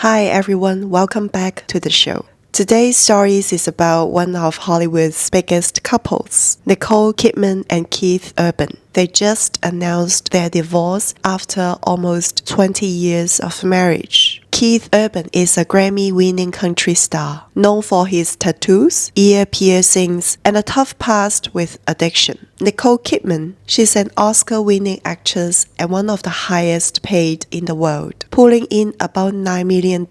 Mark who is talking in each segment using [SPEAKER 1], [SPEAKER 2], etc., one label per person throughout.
[SPEAKER 1] Hi everyone, welcome back to the show. Today's stories is about one of Hollywood's biggest couples, Nicole Kidman and Keith Urban. They just announced their divorce after almost 20 years of marriage. Keith Urban is a Grammy-winning country star, known for his tattoos, ear piercings, and a tough past with addiction. Nicole Kidman, she's an Oscar-winning actress and one of the highest paid in the world, pulling in about $9 million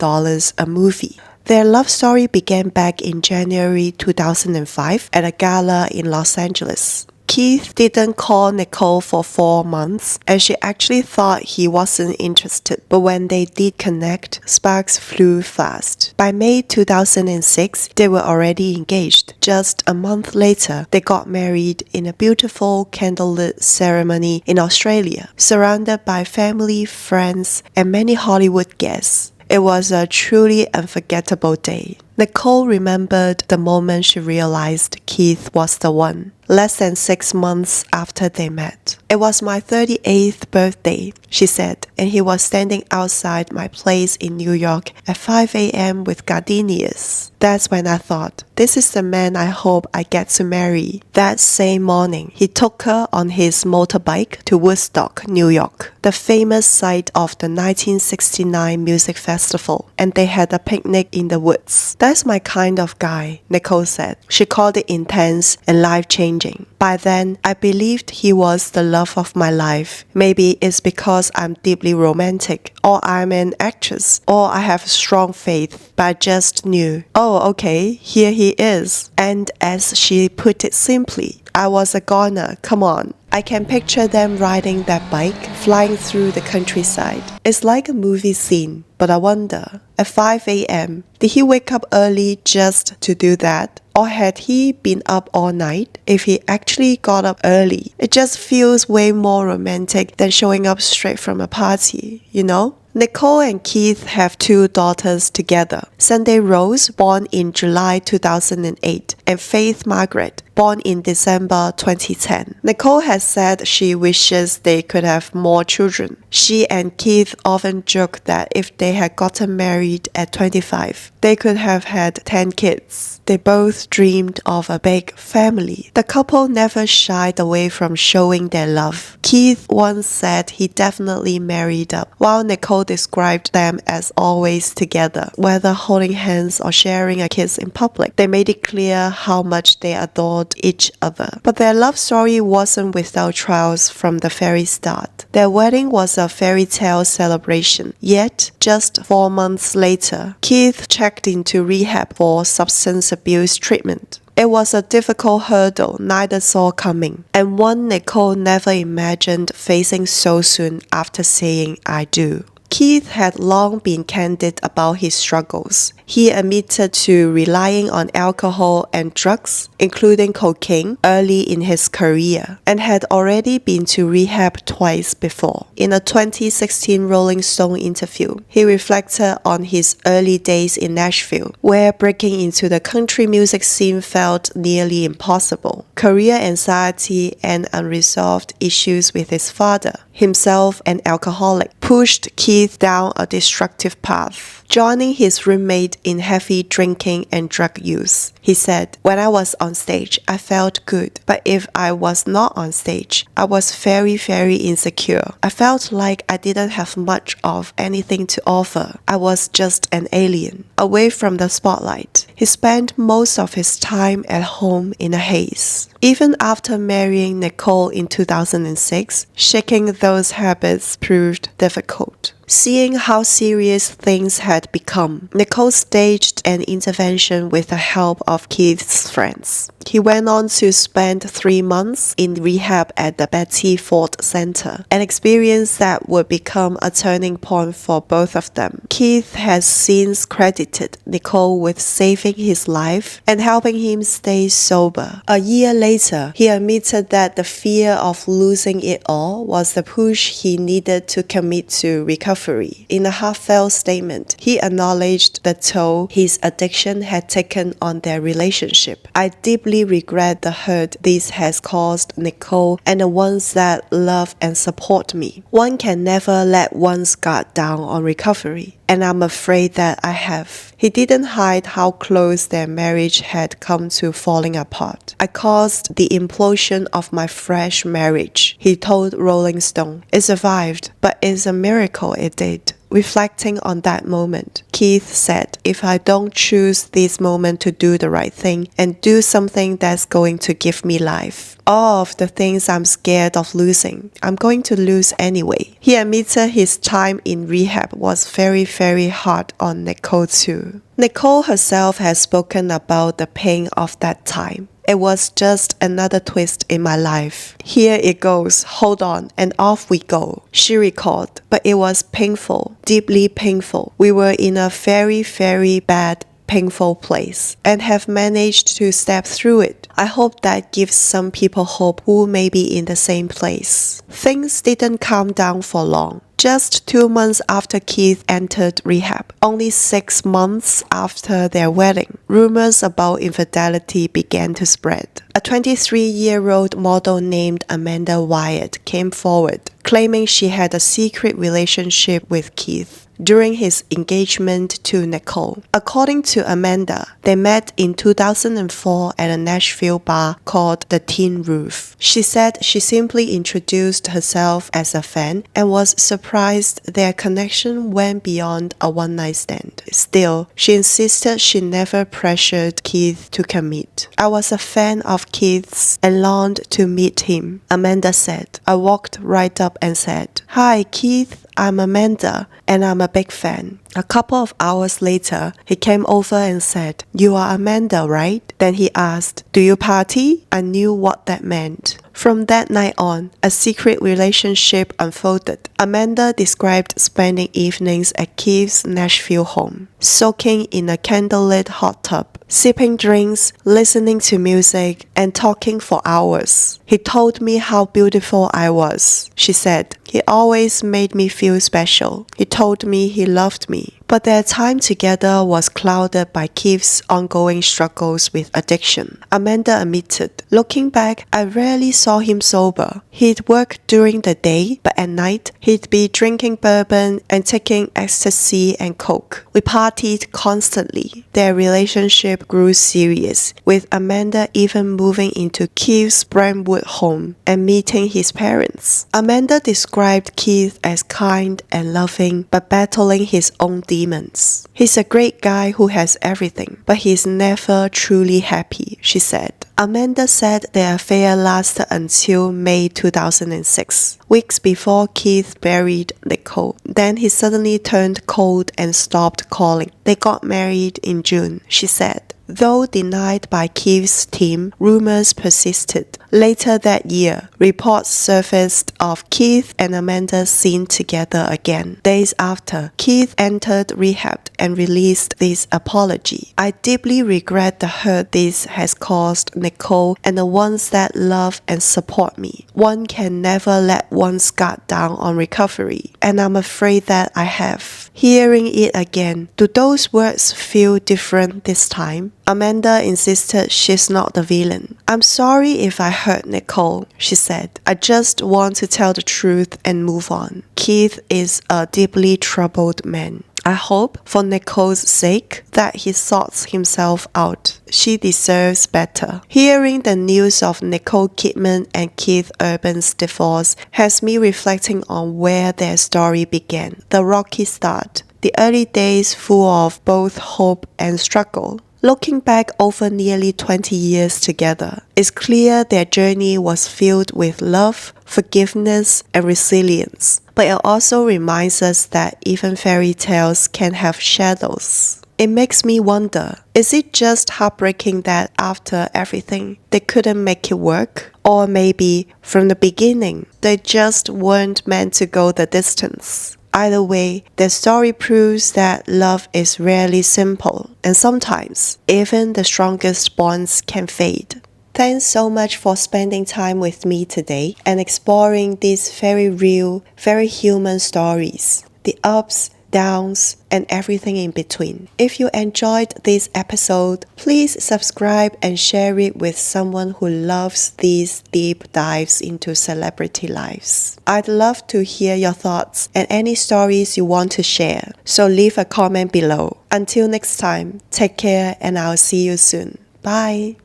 [SPEAKER 1] a movie. Their love story began back in January 2005 at a gala in Los Angeles. Keith didn't call Nicole for 4 months, and she actually thought he wasn't interested. But when they did connect, sparks flew fast. By May 2006, they were already engaged. Just a month later, they got married in a beautiful candlelit ceremony in Australia, surrounded by family, friends, and many Hollywood guests. It was a truly unforgettable day. Nicole remembered the moment she realized Keith was the one, less than 6 months after they met. It was my 38th birthday, she said, and he was standing outside my place in New York at 5 a.m. with gardenias. That's when I thought, this is the man I hope I get to marry. That same morning, he took her on his motorbike to Woodstock, New York, the famous site of the 1969 music festival, and they had a picnic in the woods. That's my kind of guy, Nicole said. She called it intense and life-changing. By then, I believed he was the love of my life. Maybe it's because I'm deeply romantic, or I'm an actress, or I have strong faith, but I just knew, oh, okay, here he is. And as she put it simply, I was a goner, come on. I can picture them riding that bike, flying through the countryside. It's like a movie scene, but I wonder, at 5 a.m., did he wake up early just to do that? Or had he been up all night? If he actually got up early, it just feels way more romantic than showing up straight from a party, you know? Nicole and Keith have 2 daughters together, Sunday Rose, born in July 2008, and Faith Margaret, born in December 2010. Nicole has said she wishes they could have more children. She and Keith often joke that if they had gotten married at 25, they could have had 10 kids. They both dreamed of a big family. The couple never shied away from showing their love. Keith once said he definitely married up, while Nicole described them as always together, whether holding hands or sharing a kiss in public. They made it clear how much they adored each other. But their love story wasn't without trials from the very start. Their wedding was a fairy tale celebration, yet just 4 months later, Keith checked into rehab for substance abuse treatment. It was a difficult hurdle neither saw coming, and one Nicole never imagined facing so soon after saying I do. Keith had long been candid about his struggles. He admitted to relying on alcohol and drugs, including cocaine, early in his career, and had already been to rehab twice before. In a 2016 Rolling Stone interview, he reflected on his early days in Nashville, where breaking into the country music scene felt nearly impossible. Career anxiety and unresolved issues with his father, himself an alcoholic, pushed Keith down a destructive path, joining his roommate in heavy drinking and drug use. He said, when I was on stage, I felt good, but if I was not on stage, I was very, very insecure. I felt like I didn't have much of anything to offer. I was just an alien, away from the spotlight. He spent most of his time at home in a haze. Even after marrying Nicole in 2006, shaking those habits proved difficult. Seeing how serious things had become, Nicole staged an intervention with the help of Keith's friends. He went on to spend 3 months in rehab at the Betty Ford Center, an experience that would become a turning point for both of them. Keith has since credited Nicole with saving his life and helping him stay sober. A year later, he admitted that the fear of losing it all was the push he needed to commit to recovery. In a heartfelt statement, he acknowledged the toll his addiction had taken on their relationship. I deeply regret the hurt this has caused Nicole and the ones that love and support me. One can never let one's guard down on recovery. and I'm afraid that I have. He didn't hide how close their marriage had come to falling apart. I caused the implosion of my fresh marriage, he told Rolling Stone. It survived, but it's a miracle it did. Reflecting on that moment, Keith said, if I don't choose this moment to do the right thing and do something that's going to give me life, all of the things I'm scared of losing, I'm going to lose anyway. He admitted his time in rehab was very, very hard on Nicole too. Nicole herself has spoken about the pain of that time. It was just another twist in my life. Here it goes, hold on, and off we go, she recalled. But it was painful, deeply painful. We were in a very, very bad, painful place and have managed to step through it. I hope that gives some people hope who may be in the same place. Things didn't calm down for long. Just 2 months after Keith entered rehab, only 6 months after their wedding, rumors about infidelity began to spread. A 23-year-old model named Amanda Wyatt came forward, claiming she had a secret relationship with Keith during his engagement to Nicole. According to Amanda, they met in 2004 at a Nashville bar called the Tin Roof. She said she simply introduced herself as a fan and was surprised their connection went beyond a one-night stand. Still, she insisted she never pressured Keith to commit. I was a fan of Keith's and longed to meet him, Amanda said. I walked right up and said, "Hi, Keith. I'm Amanda, and I'm a big fan." A couple of hours later, he came over and said, "You are Amanda, right?" Then he asked, "Do you party?" I knew what that meant. From that night on, a secret relationship unfolded. Amanda described spending evenings at Keith's Nashville home, soaking in a candlelit hot tub, sipping drinks, listening to music, and talking for hours. "He told me how beautiful I was," she said. "He always made me feel special. He told me he loved me." But their time together was clouded by Keith's ongoing struggles with addiction. Amanda admitted, "Looking back, I rarely saw him sober. He'd work during the day, but at night, he'd be drinking bourbon and taking ecstasy and coke. We partied constantly." Their relationship grew serious, with Amanda even moving into Keith's Brentwood home and meeting his parents. Amanda described Keith as kind and loving, but battling his own demons. "He's a great guy who has everything, but he's never truly happy," she said. Amanda said their affair lasted until May 2006, weeks before Keith buried Nicole. Then he suddenly turned cold and stopped calling. They got married in June, she said. Though denied by Keith's team, rumors persisted. Later that year, reports surfaced of Keith and Amanda seen together again. Days after, Keith entered rehab and released this apology. "I deeply regret the hurt this has caused Nicole and the ones that love and support me. One can never let one's guard down on recovery, and I'm afraid that I have." Hearing it again, do those words feel different this time? Amanda insisted she's not the villain. "I'm sorry if I hurt Nicole," she said. "I just want to tell the truth and move on." Keith is a deeply troubled man. I hope, for Nicole's sake, that he sorts himself out. She deserves better. Hearing the news of Nicole Kidman and Keith Urban's divorce has me reflecting on where their story began. The rocky start. The early days full of both hope and struggle. Looking back over nearly 20 years together, it's clear their journey was filled with love, forgiveness, and resilience. But it also reminds us that even fairy tales can have shadows. It makes me wonder, is it just heartbreaking that after everything, they couldn't make it work? Or maybe, from the beginning, they just weren't meant to go the distance? Either way, their story proves that love is rarely simple, and sometimes, even the strongest bonds can fade. Thanks so much for spending time with me today and exploring these very real, very human stories. The ups, downs, and everything in between. If you enjoyed this episode, please subscribe and share it with someone who loves these deep dives into celebrity lives. I'd love to hear your thoughts and any stories you want to share, so leave a comment below. Until next time, take care and I'll see you soon. Bye.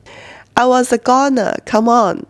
[SPEAKER 1] I was a goner, come on.